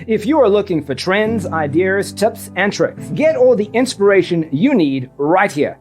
If you are looking for trends, ideas, tips, and tricks, get all the inspiration you need right here.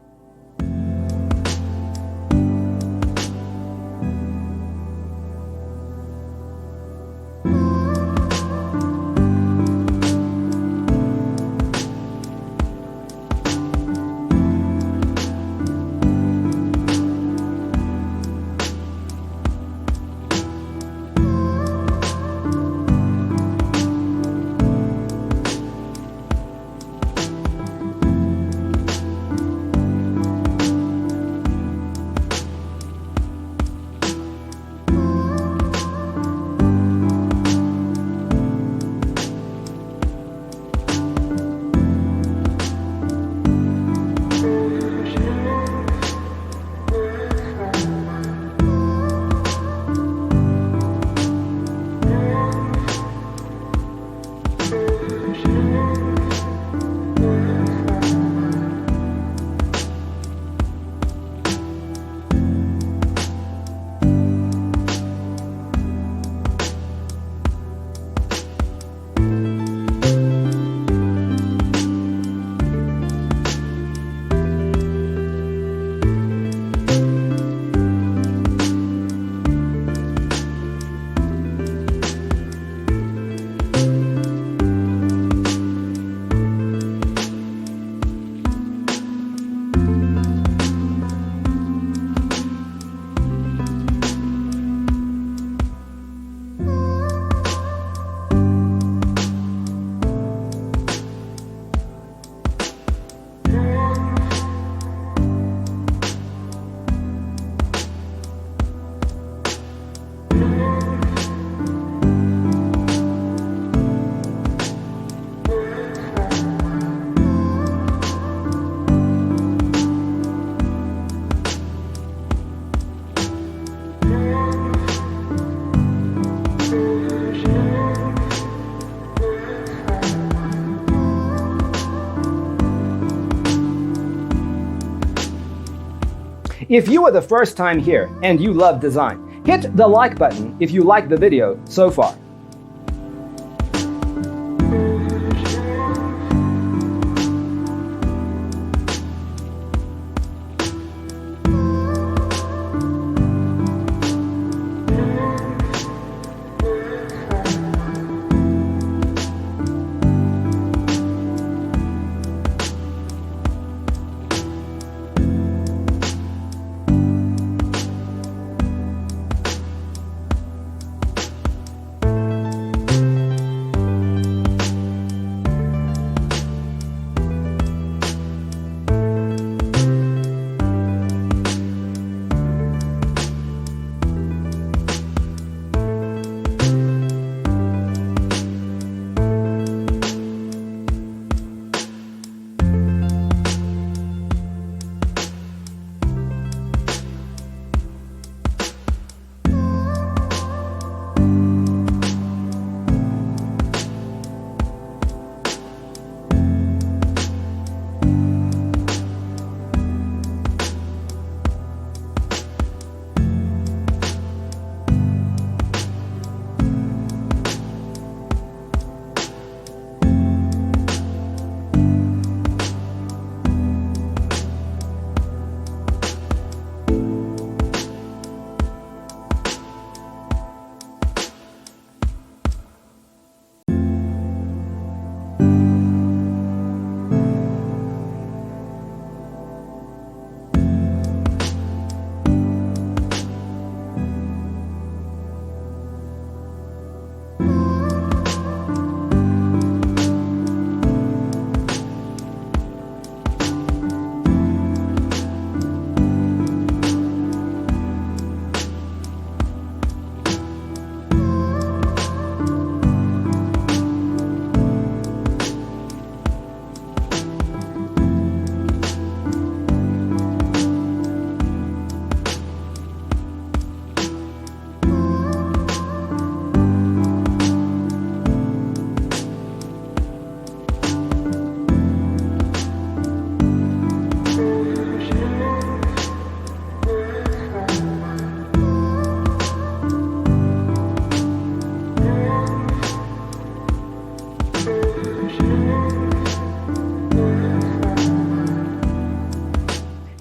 If you are the first time here and you love design, hit the like button if you like the video so far.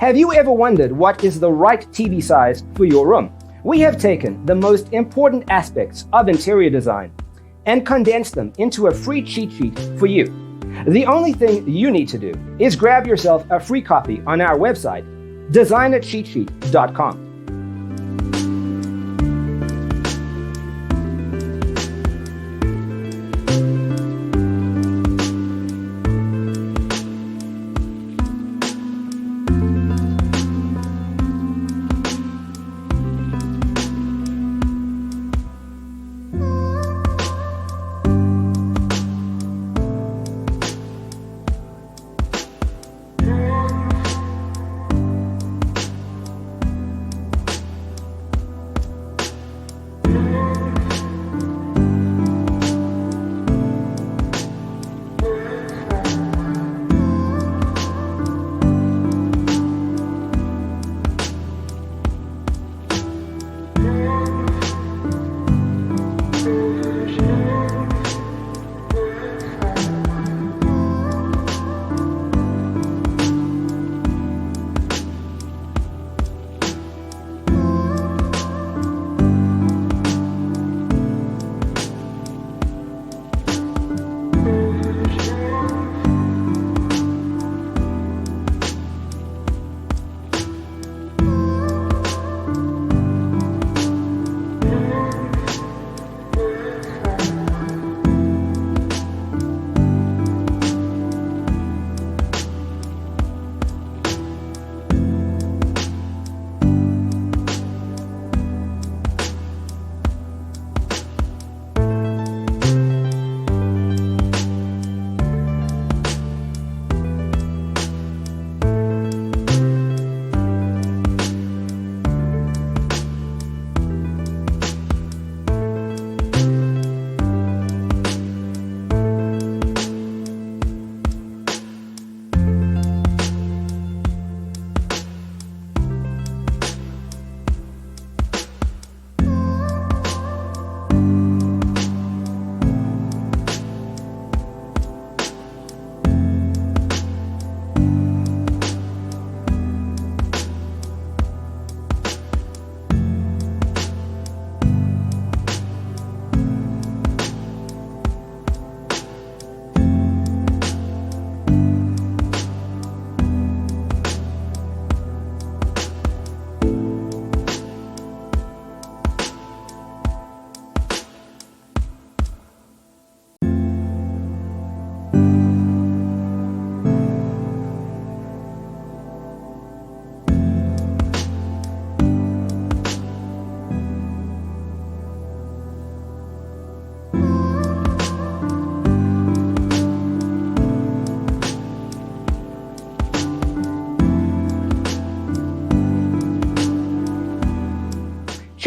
Have you ever wondered what is the right TV size for your room? We have taken the most important aspects of interior design and condensed them into a free cheat sheet for you. The only thing you need to do is grab yourself a free copy on our website, designercheatsheet.com.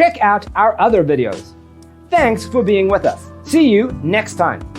Check out our other videos. Thanks for being with us. See you next time.